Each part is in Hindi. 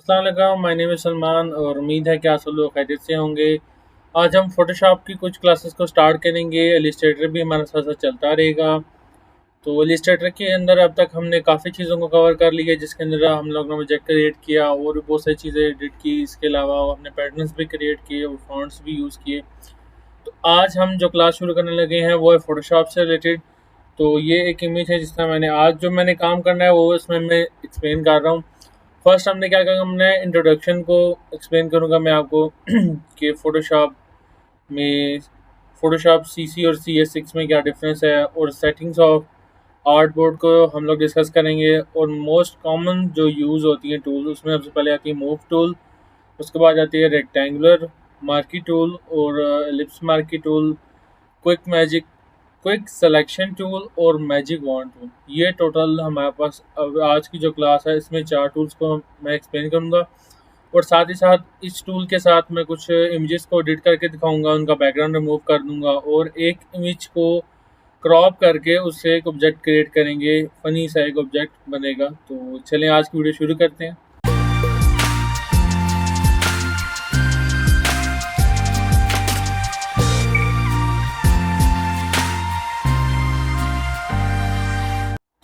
अस्सलाम वालेकुम, माय नेम इज़ सलमान और उम्मीद है कि आप सब लोग खैरियत से होंगे। आज हम फ़ोटोशॉप की कुछ क्लासेस को स्टार्ट करेंगे। इलस्ट्रेटर भी हमारा साथ-साथ चलता रहेगा। तो इलस्ट्रेटर के अंदर अब तक हमने काफ़ी चीज़ों को कवर कर लिया है, जिसके अंदर हम लोग ने प्रोजेक्ट क्रिएट किया और भी बहुत सारी चीज़ें एडिट की। इसके अलावा हमने पैटर्न्स भी क्रिएट किए और फ़ॉन्ट्स भी यूज़ किए। तो आज हम जो क्लास शुरू करने लगे हैं वो है फ़ोटोशॉप से रिलेटेड। तो ये एक इमेज है जिसका मैंने काम करना है वो इसमें मैं एक्सप्लेन कर रहा हूँ। फर्स्ट हमने क्या कहा, हमने इंट्रोडक्शन को एक्सप्लेन करूँगा मैं आपको कि फ़ोटोशॉप सीसी और CS6 में क्या डिफरेंस है, और सेटिंग्स ऑफ आर्ट बोर्ड को हम लोग डिस्कस करेंगे। और मोस्ट कॉमन जो यूज़ होती है टूल, उसमें सबसे पहले आती है मूव टूल, उसके बाद आती है रेक्टेंगुलर मार्की टूल और ellipse marquee tool, quick magic quick selection tool और मैजिक वॉन्ड टूल। ये टोटल हमारे पास अब आज की जो क्लास है इसमें 4 टूल्स को मैं एक्सप्लेन करूँगा। और साथ ही साथ इस टूल के साथ मैं कुछ इमेजेस को एडिट करके दिखाऊंगा, उनका बैकग्राउंड रिमूव कर दूंगा और एक इमेज को क्रॉप करके उससे एक ऑब्जेक्ट क्रिएट करेंगे, फनी सा एक ऑब्जेक्ट बनेगा। तो चलें आज की वीडियो शुरू करते हैं।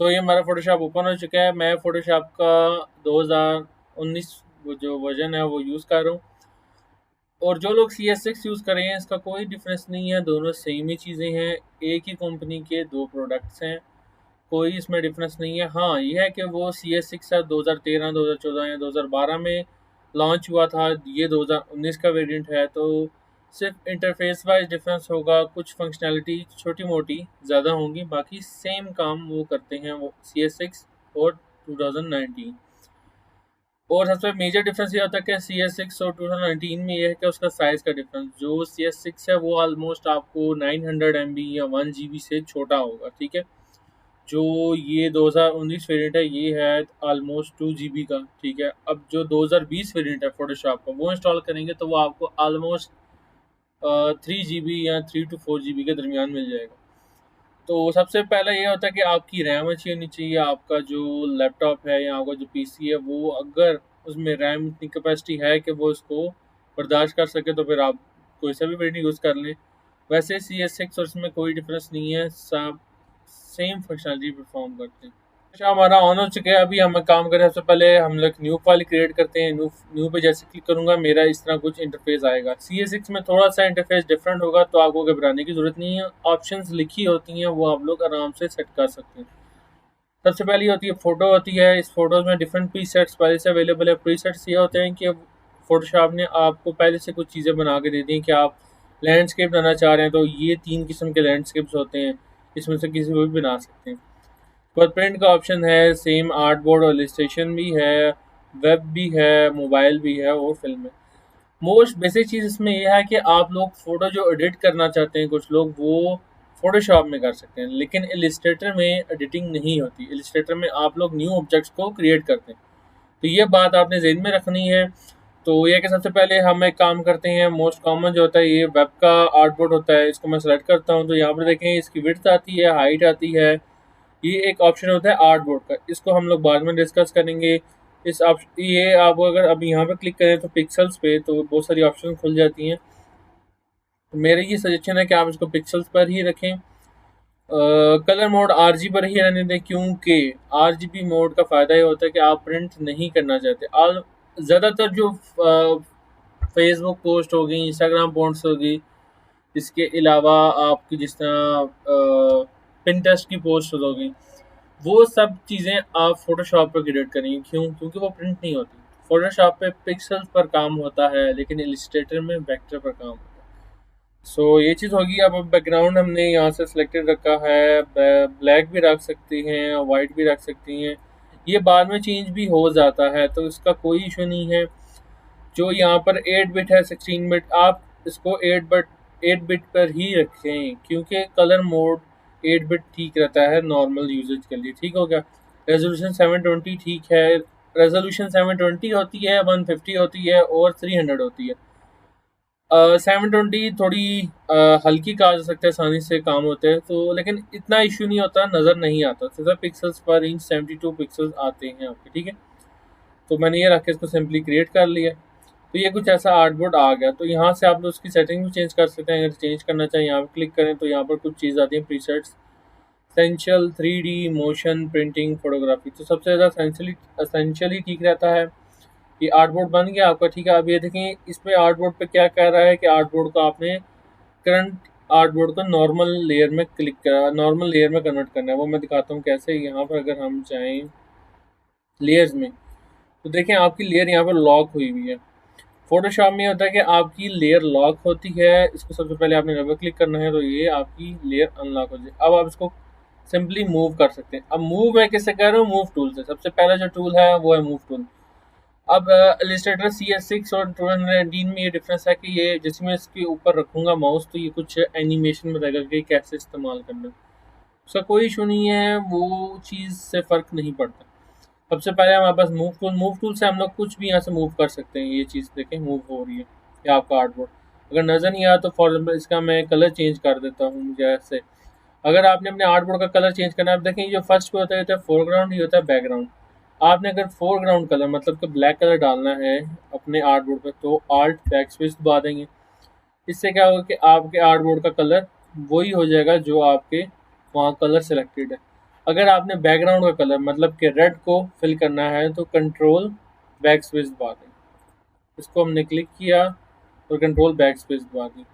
तो ये हमारा फ़ोटोशॉप ओपन हो चुका है। मैं फ़ोटोशॉप का 2019 वो जो वर्ज़न है वो यूज़ कर रहा हूँ। और जो लोग CS6 यूज़ कर रहे हैं इसका कोई डिफरेंस नहीं है, दोनों सेम ही चीज़ें हैं। एक ही कंपनी के 2 प्रोडक्ट्स हैं, कोई इसमें डिफरेंस नहीं है। हाँ, ये है कि वो CS6 2013, 2014 या 2012 में लॉन्च हुआ था, ये 2019 का वेरिएंट है। तो सिर्फ इंटरफेस वाइज डिफरेंस होगा, कुछ फंक्शनैलिटी छोटी-मोटी ज़्यादा होंगी, बाकी सेम काम वो करते हैं वो CS6 और 2019। और सबसे मेजर डिफरेंस ये होता है कि CS6 और 2019 में ये है कि उसका साइज़ का डिफरेंस, जो CS6 है वो ऑलमोस्ट आपको 900 MB या 1 GB से छोटा होगा, ठीक है। जो ये 2019 वेरिएंट है ये है ऑलमोस्ट 2 GB का, ठीक है। अब जो 2020 वेरिएंट है फोटोशॉप का वो इंस्टॉल करेंगे तो वो आपको ऑलमोस्ट 3 GB या 3 to 4 GB के दरमियान मिल जाएगा। तो सबसे पहला ये होता है कि आपकी रैम अच्छी होनी चाहिए। आपका जो लैपटॉप है या आपका जो पीसी है वो अगर उसमें रैम इतनी कैपेसिटी है कि वो इसको बर्दाश्त कर सके तो फिर आप कोई सा भी वेरिएंट यूज़ कर लें। वैसे CS6 और इसमें कोई डिफरेंस नहीं है, सब सेम फंक्शनलिटी परफॉर्म करते हैं। अच्छा, हमारा ऑन हो चुका है। अभी हम काम करें सबसे पहले हम लोग न्यू फाइल क्रिएट करते हैं। न्यू न्यू पे जैसे क्लिक करूँगा मेरा इस तरह कुछ इंटरफेस आएगा। CS6 में थोड़ा सा इंटरफेस डिफरेंट होगा तो आपको घबराने की ज़रूरत नहीं है। ऑप्शंस लिखी होती हैं वो आप लोग आराम से सेट कर सकते हैं। सबसे पहली होती है फ़ोटो होती है। इस फ़ोटोज़ में डिफरेंट प्रीसेट्स पहले से अवेलेबल है। प्रीसेट्स ये होते हैं कि फ़ोटोशॉप ने आपको पहले से कुछ चीज़ें बना के दे दी हैं कि आप लैंडस्केप बनाना चाह रहे हैं तो ये 3 किस्म के लैंडस्केप्स होते हैं, इसमें से किसी को भी बना सकते हैं। पर प्रिंट का ऑप्शन है, सेम आर्ट बोर्ड और इलस्ट्रेशन भी है, वेब भी है, मोबाइल भी है और फिल्म है। मोस्ट बेसिक चीज़ इसमें ये है कि आप लोग फ़ोटो जो एडिट करना चाहते हैं कुछ लोग वो फ़ोटोशॉप में कर सकते हैं, लेकिन इलस्ट्रेटर में एडिटिंग नहीं होती। इलस्ट्रेटर में आप लोग न्यू ऑब्जेक्ट्स को क्रिएट करते हैं। तो ये बात आपने ज़हन में रखनी है। तो ये कि सबसे पहले हम एक काम करते हैं, मोस्ट कॉमन जो होता है ये वेब का आर्ट बोर्ड होता है, इसको मैं सेलेक्ट करता हूँ। तो यहाँ पर देखें इसकी विड्थ आती है, हाइट आती है। ये एक ऑप्शन होता है आर्ट बोर्ड का, इसको हम लोग बाद में डिस्कस करेंगे। इस ऑप्शन ये आप अगर अभी यहाँ पे क्लिक करें तो पिक्सल्स पे तो बहुत सारी ऑप्शन खुल जाती हैं। तो मेरा ये सजेशन है कि आप इसको पिक्सल्स पर ही रखें। कलर मोड RG पर ही रहने दें, क्योंकि RGB मोड का फ़ायदा ये होता है कि आप प्रिंट नहीं करना चाहते। और ज़्यादातर जो फेसबुक पोस्ट होगी, इंस्टाग्राम पोस्ट होगी, इसके अलावा आपकी जिस तरह पिंटरेस्ट की पोस्ट होगी, वो सब चीज़ें आप फ़ोटोशॉप पे क्रिएट करेंगे। क्यों? क्योंकि वो प्रिंट नहीं होती। फ़ोटोशॉप पे पिक्सेल्स पर काम होता है, लेकिन इलस्ट्रेटर में वेक्टर पर काम होता है। सो ये चीज़ होगी। अब बैकग्राउंड हमने यहाँ से सिलेक्टेड रखा है, ब्लैक भी रख सकती हैं, वाइट भी रख सकती हैं। ये बाद में चेंज भी हो जाता है तो इसका कोई इशू नहीं है। जो यहाँ पर 8 बिट है, 16 बिट, आप इसको 8 बिट पर ही रखें, क्योंकि कलर मोड 8 बिट ठीक रहता है नॉर्मल यूजेज के लिए। ठीक हो गया। रेजोल्यूशन 720 ठीक है। रेजोल्यूशन 720 होती है, 150 होती है और 300 होती है। 720 थोड़ी हल्की कहा जा सकता है, आसानी से काम होते हैं तो, लेकिन इतना इशू नहीं होता, नज़र नहीं आता। 16 पिक्सल्स पर इंच 72 पिक्सल्स आते हैं आपके, ठीक है। तो मैंने ये रख के इसको सिंपली क्रिएट कर लिया। तो ये कुछ ऐसा आर्टबोर्ड आ गया। तो यहाँ से आप उसकी सेटिंग भी चेंज कर सकते हैं। अगर चेंज करना चाहें यहाँ पर क्लिक करें तो यहाँ पर कुछ चीज़ आती है presets, essential, 3D, motion, printing, photography. तो सबसे ज़्यादा एसेंशियली ठीक रहता है। ये आर्टबोर्ड बन गया आपका, ठीक है। अब ये देखें इसमें आर्टबोर्ड पे क्या कह रहा है कि आर्टबोर्ड को आपने करंट आर्टबोर्ड को नॉर्मल लेयर में क्लिक करा, नॉर्मल लेयर में कन्वर्ट करना है। वो मैं दिखाता हूँ कैसे। यहाँ पर अगर हम जाएँ लेयर्स में तो देखें आपकी लेयर यहाँ पर लॉक हुई हुई है। फोटोशॉप में होता है कि आपकी लेयर लॉक होती है, इसको सबसे पहले आपने डबल क्लिक करना है तो ये आपकी लेयर अनलॉक हो जाए। अब आप इसको सिंपली मूव कर सकते हैं। अब मूव मैं किससे कर रहा हूँ? मूव टूल से। सबसे पहला जो टूल है वो है मूव टूल। अब इलस्ट्रेटर CS6 और 2019 में ये डिफरेंस है कि ये जैसे मैं इसके ऊपर रखूँगा माउस तो ये कुछ एनिमेशन में रहेगा कि कैसे इस्तेमाल करना है। उसका कोई इशू नहीं है, वो चीज़ से फ़र्क नहीं पड़ता। सबसे पहले हमारे पास मूव टूल से हम लोग कुछ भी यहाँ से मूव कर सकते हैं। ये चीज़ देखें मूव हो रही है, ये आपका आर्टबोर्ड। अगर नज़र नहीं आया तो फॉर एग्जाम्पल इसका मैं कलर चेंज कर देता हूँ जैसे। अगर आपने अपने आर्टबोर्ड का कलर चेंज करना है, आप देखें जो फर्स्ट पे होता है फोरग्राउंड, ये होता है बैकग्राउंड। आपने अगर फोरग्राउंड कलर मतलब कि ब्लैक कलर डालना है अपने आर्टबोर्ड पे तो आल्ट बैक स्पेस दबा देंगे। इससे क्या होगा कि आपके आर्टबोर्ड का कलर वही हो जाएगा जो आपके वहाँ कलर सेलेक्टेड है। अगर आपने बैकग्राउंड का कलर मतलब कि रेड को फिल करना है तो कंट्रोल बैक स्पेस दबा दें। इसको हमने क्लिक किया और कंट्रोल बैक स्पेस दबा दी।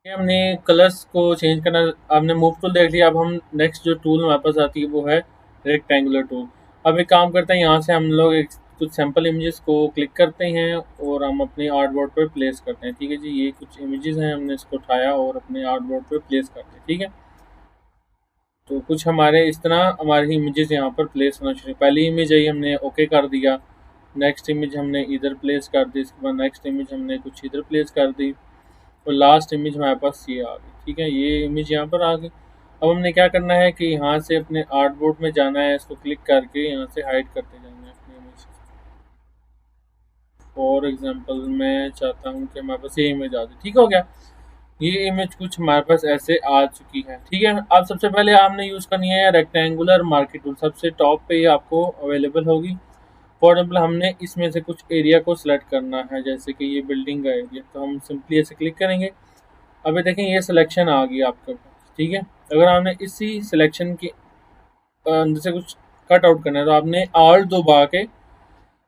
ये हमने कलर्स को चेंज करना। आपने मूव टूल देख लिया। अब हम नेक्स्ट जो टूल हमारे पास आती है वो है रेक्टेंगुलर टूल। अब एक काम करते हैं, यहाँ से हम लोग एक कुछ सैम्पल इमेजेस को क्लिक करते हैं और हम अपने आर्टबोर्ड पर प्लेस करते हैं। ठीक है जी, ये कुछ इमेजेस हैं, हमने इसको उठाया और अपने आर्टबोर्ड पर प्लेस करते हैं। ठीक है, तो कुछ हमारे इस तरह हमारी इमेजेस यहाँ पर प्लेस होना शुरू। पहली इमेज आई, हमने ओके कर दिया। नेक्स्ट इमेज हमने इधर प्लेस कर दी। इसके बाद नेक्स्ट इमेज हमने कुछ इधर प्लेस कर दी और लास्ट इमेज हमारे पास ये आ गई। ठीक है, ये इमेज यहाँ पर आ गई। अब हमने क्या करना है कि यहाँ से अपने आर्टबोर्ड में जाना है, इसको क्लिक करके यहाँ से हाइड करते जाना है अपनी इमेज। फॉर एग्जांपल मैं चाहता हूँ कि हमारे पास ये इमेज आ जाए। ठीक हो गया, ये इमेज कुछ हमारे पास ऐसे आ चुकी है। ठीक है, अब सबसे पहले आपने यूज़ करनी है रेक्टेंगुलर मार्केट टूल। सबसे टॉप पे ये आपको अवेलेबल होगी। फॉर एग्जाम्पल हमने इसमें से कुछ एरिया को सिलेक्ट करना है, जैसे कि ये बिल्डिंग का एरिया, तो हम सिंपली ऐसे क्लिक करेंगे। अभी देखें ये सिलेक्शन आ गई आपके पास। ठीक है, अगर आपने इसी सिलेक्शन के अंदर से कुछ कट आउट करना है तो आपने आल्ट दबा के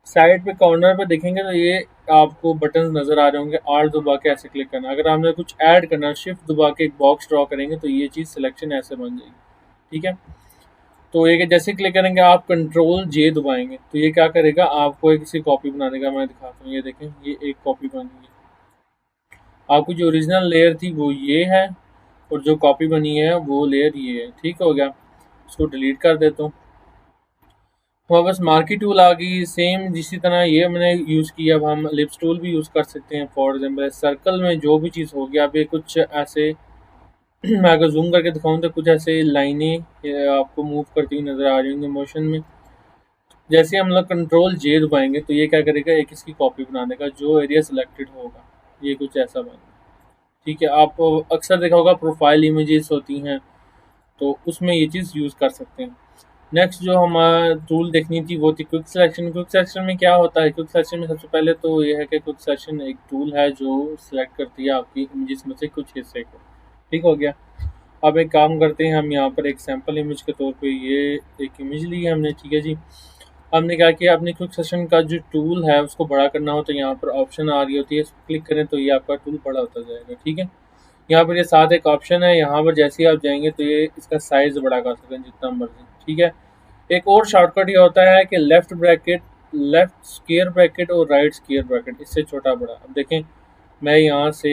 साइड पे कॉर्नर पे देखेंगे तो ये आपको बटन नज़र आ रहे होंगे। आल्ट दबा के ऐसे क्लिक करना। अगर आपने कुछ ऐड करना है शिफ्ट दबा के एक बॉक्स ड्रॉ करेंगे तो ये चीज़ सिलेक्शन ऐसे बन जाएगी। ठीक है, तो ये कि जैसे क्लिक करेंगे आप कंट्रोल जे दबाएंगे तो ये क्या करेगा, आपको एक किसी कॉपी बनाने का मैं दिखाता हूँ। ये देखें, ये एक कॉपी बन गई। आपकी जो ओरिजिनल लेयर थी वो ये है और जो कॉपी बनी है वो लेयर ये है। ठीक हो गया, इसको डिलीट कर देता हूँ। तो बस मार्की टूल आ गई सेम जिसी तरह ये हमने यूज़ किया। अब हम लिप्स टूल भी यूज़ कर सकते हैं। फॉर एग्जाम्पल सर्कल में जो भी चीज़ होगी, आप ये कुछ ऐसे मैं अगर जूम करके दिखाऊँ तो कुछ ऐसे लाइनें आपको मूव करती हुई नज़र आ रही होंगी मोशन में। जैसे हम लोग कंट्रोल जे दबाएंगे तो ये क्या करेगा, एक इसकी कॉपी बना देगा जो एरिया सिलेक्टेड होगा। ये कुछ ऐसा बनेगा। ठीक है, आप अक्सर देखा होगा प्रोफाइल इमेजेस होती हैं तो उसमें ये चीज़ यूज़ कर सकते हैं। नेक्स्ट जो हमारा टूल देखनी थी वो थी क्विक सिलेक्शन। क्विक सिलेक्शन में क्या होता है? क्विक सिलेक्शन में सबसे पहले तो ये है कि क्विक सिलेक्शन एक टूल है जो सिलेक्ट करती है आपकी इमेजेस में से कुछ हिस्से को। ठीक हो गया, अब एक काम करते हैं, हम यहाँ पर एक सैम्पल इमेज के तौर पे ये एक इमेज ली है हमने। ठीक है जी, हमने क्या किया, अपने क्विक सेशन का जो टूल है उसको बड़ा करना हो तो यहाँ पर ऑप्शन आ रही होती है, इसको क्लिक करें तो ये आपका टूल बड़ा होता जाएगा। ठीक है, यहाँ पर ये साथ एक ऑप्शन है, यहाँ पर जैसे ही आप जाएंगे तो ये इसका साइज़ बड़ा कर सकते हैं जितना मर्जी। ठीक है, एक और शॉर्टकट ये होता है कि लेफ्ट स्क्वायर ब्रैकेट और राइट स्क्वायर ब्रैकेट, इससे छोटा बड़ा। अब देखें मैं यहाँ से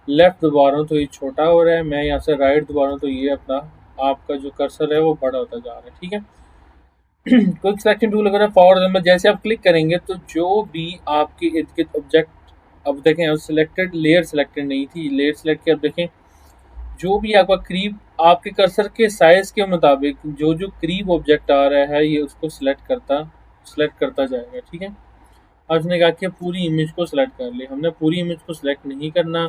लेफ्ट दबा रहा हूँ तो ये छोटा हो रहा है, मैं यहाँ से राइट दबा रहा हूँ तो ये अपना आपका जो कर्सर है वो बड़ा होता जा रहा है। ठीक है, क्विक सिलेक्शन टूल अगर फॉर एग्जाम्पल जैसे आप क्लिक करेंगे तो जो भी आपके इर्द गिर्द ऑब्जेक्ट, अब देखें अब सिलेक्टेड लेयर सिलेक्टेड नहीं थी, लेयर सिलेक्ट किया। अब देखें जो भी आपका करीब आपके कर्सर के साइज़ के मुताबिक जो जो करीब ऑब्जेक्ट आ रहा है ये उसको सिलेक्ट करता जाएगा। ठीक है, अब इसने कहा कि पूरी इमेज को सिलेक्ट कर ले। हमने पूरी इमेज को सिलेक्ट नहीं करना,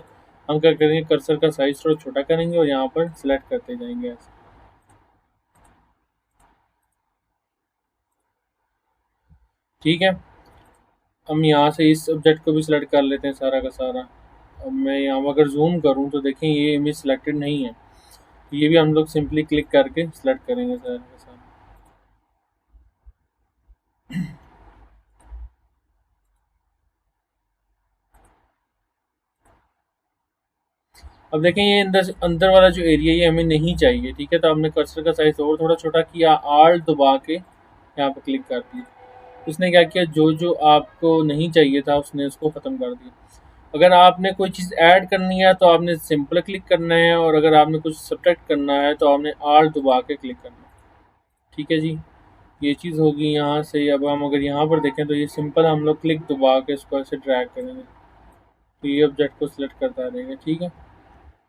हम क्या करेंगे कर्सर का साइज़ थोड़ा छोटा करेंगे और यहाँ पर सिलेक्ट करते जाएंगे ऐसे। ठीक है, हम यहाँ से इस ऑब्जेक्ट को भी सिलेक्ट कर लेते हैं सारा का सारा। अब मैं यहाँ अगर जूम करूँ तो देखें ये इमेज सिलेक्टेड नहीं है, ये भी हम लोग सिंपली क्लिक करके सिलेक्ट करेंगे सारा का सारा। अब देखें ये अंदर अंदर वाला जो एरिया ये हमें नहीं चाहिए, ठीक है, तो हमने कर्सर का साइज और थोड़ा छोटा किया, आल्ट दबा के यहाँ पर क्लिक कर दिया। उसने क्या किया, जो जो आपको नहीं चाहिए था उसने उसको ख़त्म कर दिया। अगर आपने कोई चीज़ ऐड करनी है तो आपने सिंपल क्लिक करना है, और अगर आपने कुछ सब्ट्रैक्ट करना है तो आपने आल्ट दबा के क्लिक करना है। ठीक है जी, ये चीज़ होगी यहाँ से। अब हम अगर यहाँ पर देखें तो ये सिंपल हम लोग क्लिक दबा के इसको ऐसे ड्रैग करेंगे तो ये ऑब्जेक्ट को सिलेक्ट करता रहेगा। ठीक है,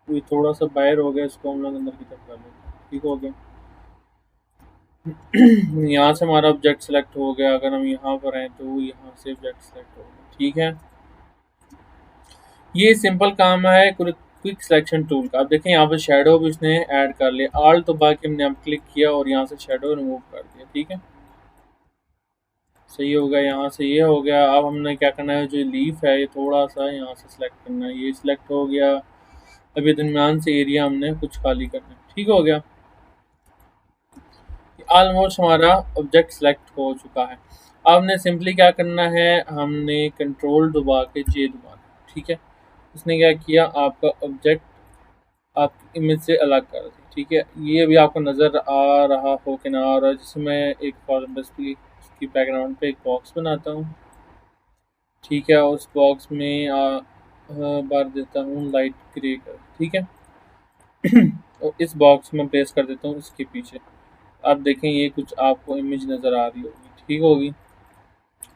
तो ये थोड़ा सा बाहर हो गया, इसको हम लोग अंदर की तरफ कर लेते हैं। ठीक हो गया। यहाँ से हमारा ऑब्जेक्ट सेलेक्ट हो गया। अगर हम यहाँ पर हैं तो यहाँ से ऑब्जेक्ट सेलेक्ट हो गया। ठीक है, ये सिंपल काम है क्विक सिलेक्शन टूल का। अब देखें यहाँ पर शेडो भी उसने ऐड कर लिया, आल्ट तो बाकी हमने अब क्लिक किया और यहाँ से शेडो रिमूव कर दिया। ठीक है, सही हो गया। यहाँ से ये हो गया। अब हमने क्या करना है, जो लीफ है ये थोड़ा सा यहाँ से सिलेक्ट करना है, ये सिलेक्ट हो गया। अब ये दरमियान से एरिया हमने कुछ खाली करना है। ठीक हो गया, ऑलमोस्ट हमारा ऑब्जेक्ट सेलेक्ट हो चुका है। अब हमने सिंपली क्या करना है, हमने कंट्रोल दबा के जे दबाना। ठीक है, उसने क्या किया, आपका ऑब्जेक्ट आपकी इमेज से अलग कर दिया। ठीक है, ये अभी आपको नज़र आ रहा हो कि ना आ रहा है। जैसे मैं एक फॉर इसकी बैकग्राउंड पे एक बॉक्स बनाता हूँ। ठीक है, उस बॉक्स में भर देता हूँ लाइट ग्रे कर। ठीक है, और इस बॉक्स में प्लेस कर देता हूँ इसके पीछे। आप देखें ये कुछ आपको इमेज नज़र आ रही होगी। ठीक होगी,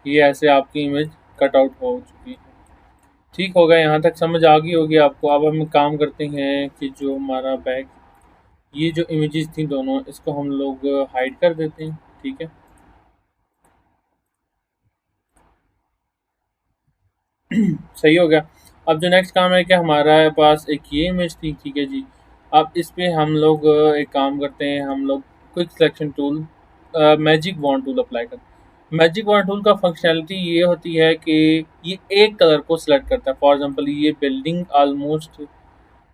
ये ऐसे आपकी इमेज कट आउट हो चुकी है। ठीक होगा, यहाँ तक समझ आ गई होगी आपको। अब हम काम करते हैं कि जो हमारा बैक ये जो इमेजेस थी दोनों, इसको हम लोग हाइड कर देते हैं। ठीक है, सही हो गया। अब जो नेक्स्ट काम है कि हमारा पास एक ये इमेज थी। ठीक है जी, अब इस पे हम लोग एक काम करते हैं, हम लोग quick selection tool magic wand tool apply करते हैं। मैजिक वॉन्ड टूल का फंक्शनैलिटी ये होती है कि ये एक कलर को सिलेक्ट करता है। फॉर एग्जांपल ये बिल्डिंग ऑलमोस्ट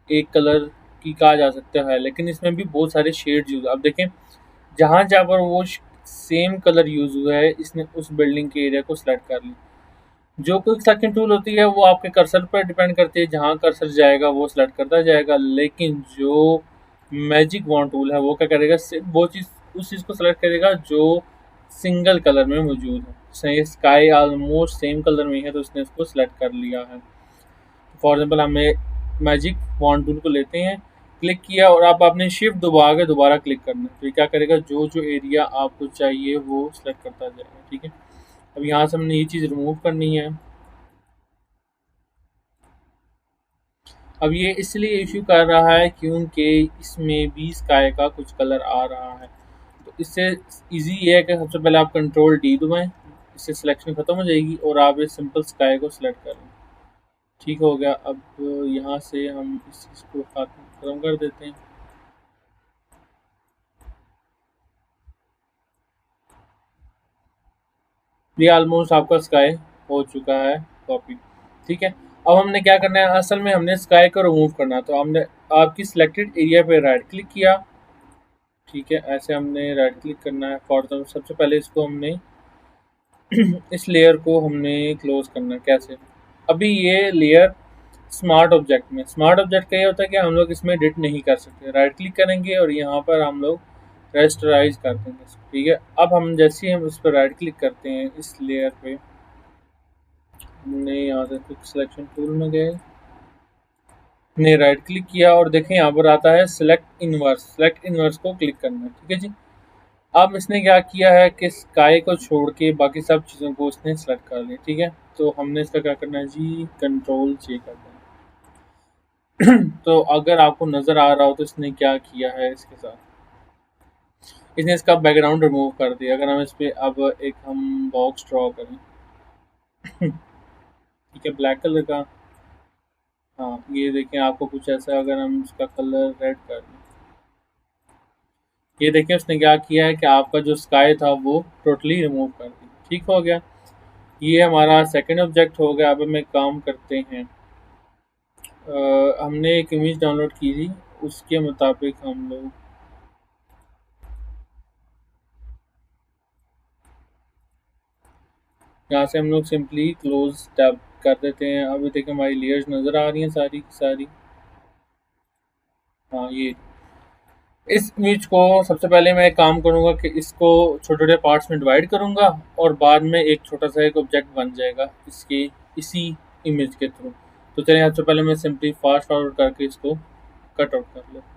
एक कलर की कहा जा सकता है, लेकिन इसमें भी बहुत सारे शेड्स यूज। अब देखें जहाँ जहाँ पर वो सेम कलर यूज हुआ है, इसने उस बिल्डिंग के एरिया को सिलेक्ट कर लिया। जो क्विक सेलेक्शन टूल होती है वो आपके कर्सर पर डिपेंड करती है, जहाँ कर्सर जाएगा वो सिलेक्ट करता जाएगा। लेकिन जो मैजिक वॉन्ड टूल है वो क्या करेगा, सिर्फ वो चीज़ उस चीज़ को सिलेक्ट करेगा जो सिंगल कलर में मौजूद है। जैसे स्काई ऑलमोस्ट सेम कलर में है तो उसने उसको सिलेक्ट कर लिया है। फॉर एग्जाम्पल हमें मैजिक वॉन्ड टूल को लेते हैं, क्लिक किया और आप आपने शिफ्ट दबा के दोबारा क्लिक करना है, तो ये क्या करेगा, जो जो एरिया आपको चाहिए वो सिलेक्ट करता जाएगा। ठीक है, अब यहाँ से हमने ये चीज़ रिमूव करनी है। अब ये इसलिए इशू कर रहा है क्योंकि इसमें भी स्काई का कुछ कलर आ रहा है। तो इससे इजी ये है कि सबसे पहले आप कंट्रोल डी दबाएं, इससे सिलेक्शन ख़त्म हो जाएगी और आप ये सिंपल स्काई को सिलेक्ट कर लें। ठीक हो गया। अब यहाँ से हम इस चीज़ को ख़त्म कर देते हैं। ये ऑलमोस्ट आपका स्काई हो चुका है कॉपी। ठीक है, अब हमने क्या करना है, असल में हमने स्काई को रिमूव करना है। तो हमने आपकी सिलेक्टेड एरिया पे राइट क्लिक किया। ठीक है, ऐसे हमने राइट क्लिक करना है। फॉर द सबसे पहले इसको हमने इस लेयर को हमने क्लोज करना है। कैसे, अभी ये लेयर स्मार्ट ऑब्जेक्ट में, स्मार्ट ऑब्जेक्ट का ये होता है कि हम लोग इसमें एडिट नहीं कर सकते। राइट क्लिक करेंगे और यहाँ पर हम लोग रेस्टराइज कर देंगे इसको। ठीक है, अब हम जैसे ही हम इस पर राइट क्लिक करते हैं इस लेयर पे, हमने यहाँ से क्विक सिलेक्शन टूल में गए, ने राइट क्लिक किया और देखें यहाँ पर आता है सिलेक्ट इनवर्स। सिलेक्ट इनवर्स को क्लिक करना है। ठीक है जी, अब इसने क्या किया है कि स्काई को छोड़ के बाकी सब चीज़ों को उसने सेलेक्ट कर लिया। ठीक है, तो हमने इसका क्या करना है जी, कंट्रोल जे करना है। तो अगर आपको नज़र आ रहा हो तो इसने क्या किया है, इसके साथ इसने इसका बैकग्राउंड रिमूव कर दिया। अगर हम इस पर अब एक हम बॉक्स ड्रॉ करें, ठीक है, ब्लैक कलर का। हाँ, ये देखें आपको कुछ ऐसा, अगर हम इसका कलर रेड कर दें, ये देखें उसने क्या किया है कि आपका जो स्काई था वो टोटली रिमूव कर दिया। ठीक हो गया। ये हमारा सेकंड ऑब्जेक्ट हो गया। अब हम एक काम करते हैं, हमने एक इमेज डाउनलोड की थी, उसके मुताबिक हम लोग यहाँ से हम लोग सिंपली क्लोज टैब कर देते हैं। अभी देखिए हमारी लेयर्स नज़र आ रही हैं सारी की सारी। हाँ, ये इस इमेज को सबसे पहले मैं एक काम करूँगा कि इसको छोटे छोटे पार्ट्स में डिवाइड करूँगा, और बाद में एक छोटा सा एक ऑब्जेक्ट बन जाएगा इसके इसी इमेज के थ्रू। तो चलिए सबसे पहले मैं सिंपली फास्ट फॉरवर्ड करके इसको कट आउट कर लेता हूँ।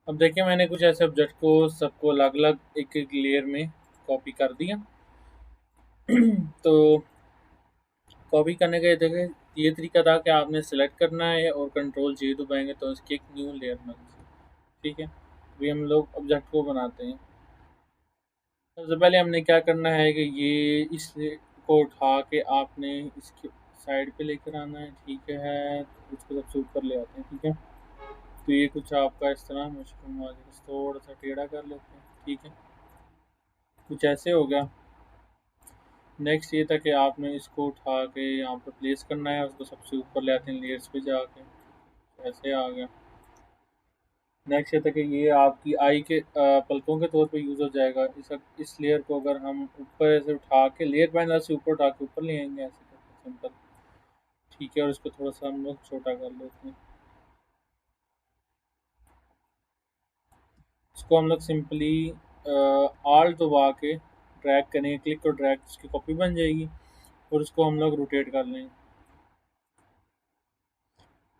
अब देखिए मैंने कुछ ऐसे ऑब्जेक्ट को सबको अलग अलग एक एक लेयर में कॉपी कर दिया। तो कॉपी करने का ये देखिए ये तरीका था कि आपने सेलेक्ट करना है और कंट्रोल जी दबाएंगे तो इसकी एक न्यू लेयर बन। ठीक है, अभी हम लोग ऑब्जेक्ट को बनाते हैं। सबसे पहले हमने क्या करना है कि ये इस को उठा के आपने इसके साइड पे लेकर आना है। ठीक है, उसको सबसे ऊपर ले आते हैं। ठीक है, तो ये कुछ आपका इस तरह मुझको थोड़ा सा टेढ़ा कर लेते हैं। ठीक है, कुछ ऐसे हो गया। नेक्स्ट ये था कि आपने इसको उठा के यहाँ पर प्लेस करना है, उसको सबसे ऊपर ले आते हैं लेयर्स पे जाके। ऐसे आ गया। नेक्स्ट ये था कि ये आपकी आई के पलकों के तौर पे यूज़ हो जाएगा। इस लेयर को अगर हम ऊपर ऐसे उठा के लेयर पैनल से ऊपर उठा के ऊपर ले आएंगे ऐसे करके सिंपल। ठीक है, और इसको थोड़ा सा हम लोग छोटा कर लेते हैं। इसको हम लोग सिंपली आल दबा के ड्रैग करेंगे, क्लिक और ड्रैग, उसकी कॉपी बन जाएगी। और उसको हम लोग रोटेट कर लेंगे।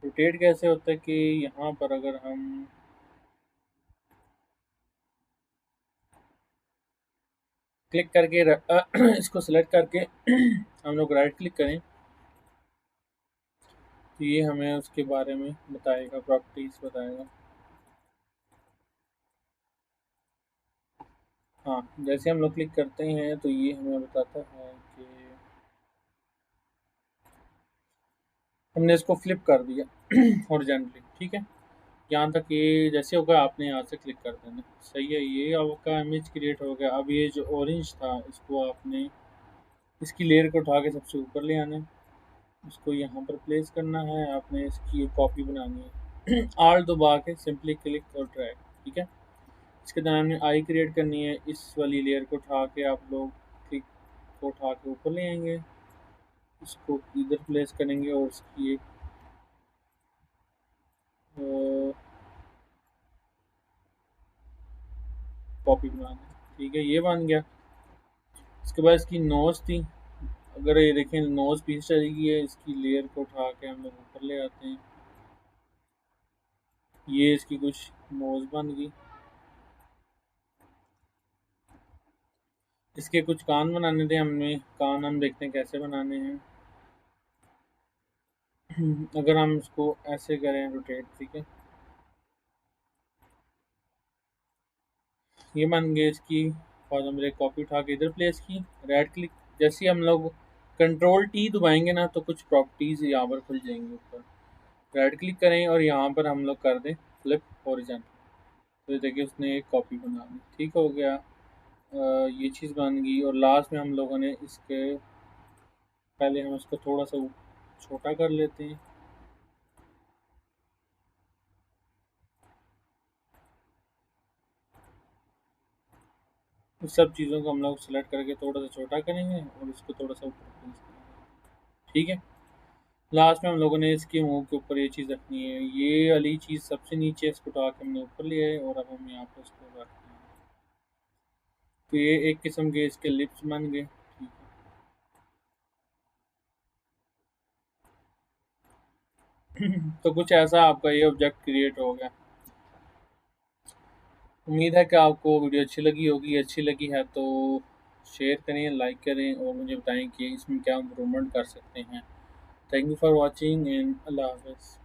रोटेट कैसे होता है कि यहाँ पर अगर हम क्लिक करके इसको सिलेक्ट करके हम लोग राइट क्लिक करें तो ये हमें उसके बारे में बताएगा, प्रॉपर्टीज बताएगा। हाँ, जैसे हम लोग क्लिक करते हैं तो ये हमें बताता है कि हमने इसको फ्लिप कर दिया हॉरिजॉन्टली। ठीक है, यहाँ तक ये जैसे होगा आपने यहाँ से क्लिक कर देना। सही है, ये आपका इमेज क्रिएट हो गया। अब ये जो ऑरेंज था इसको आपने इसकी लेयर को उठा के सबसे ऊपर ले आना है, उसको यहाँ पर प्लेस करना है। आपने इसकी एक कॉपी बनानी है आल दबा के सिंपली क्लिक और ड्रैग। ठीक है, इसके दौरान में आई क्रिएट करनी है। इस वाली लेयर को उठा के आप लोग क्लिक को उठा के ऊपर ले आएंगे, इसको इधर प्लेस करेंगे और इसकी एक कॉपी बनानी है। ठीक है, ये बन गया। इसके बाद इसकी नोज थी, अगर ये देखें नोज पीछे चली गई है, इसकी लेयर को उठा के हम लोग ऊपर ले आते हैं। ये इसकी कुछ नोज बन गई। इसके कुछ कान बनाने थे हमने, कान हम देखते हैं कैसे बनाने हैं। अगर हम इसको ऐसे करें रोटेट, ठीक है, ये बन गई इसकी। और हमने एक कॉपी उठा के इधर प्लेस की, राइट क्लिक, जैसे ही हम लोग कंट्रोल टी दबाएंगे ना तो कुछ प्रॉपर्टीज यहाँ पर खुल जाएंगी ऊपर। राइट क्लिक करें और यहाँ पर हम लोग कर दें फ्लिप हॉरिजॉन्टल, तो ये देखिए उसने एक कॉपी बना ली। ठीक हो गया, ये चीज़ बन गई। और लास्ट में हम लोगों ने इसके पहले हम इसको थोड़ा सा छोटा कर लेते हैं। इस सब चीज़ों को हम लोग सेलेक्ट करके थोड़ा सा छोटा करेंगे और इसको थोड़ा सा ऊपर प्लेस करेंगे। ठीक है। लास्ट में हम लोगों ने इसके मुंह के ऊपर ये चीज़ रखनी है, ये वाली चीज़ सबसे नीचे है, इसको उठा के हमने ऊपर लिया है और अब हम यहाँ पर इसको रखते हैं। तो ये एक किस्म के इसके लिप्स बन गए। ठीक है। तो कुछ ऐसा आपका ये ऑब्जेक्ट क्रिएट हो गया। उम्मीद है कि आपको वीडियो अच्छी लगी होगी। अच्छी लगी है तो शेयर करें, लाइक करें और मुझे बताएं कि इसमें क्या इम्प्रूवमेंट कर सकते हैं। Thank you for watching and अल्लाह हाफ़िज़।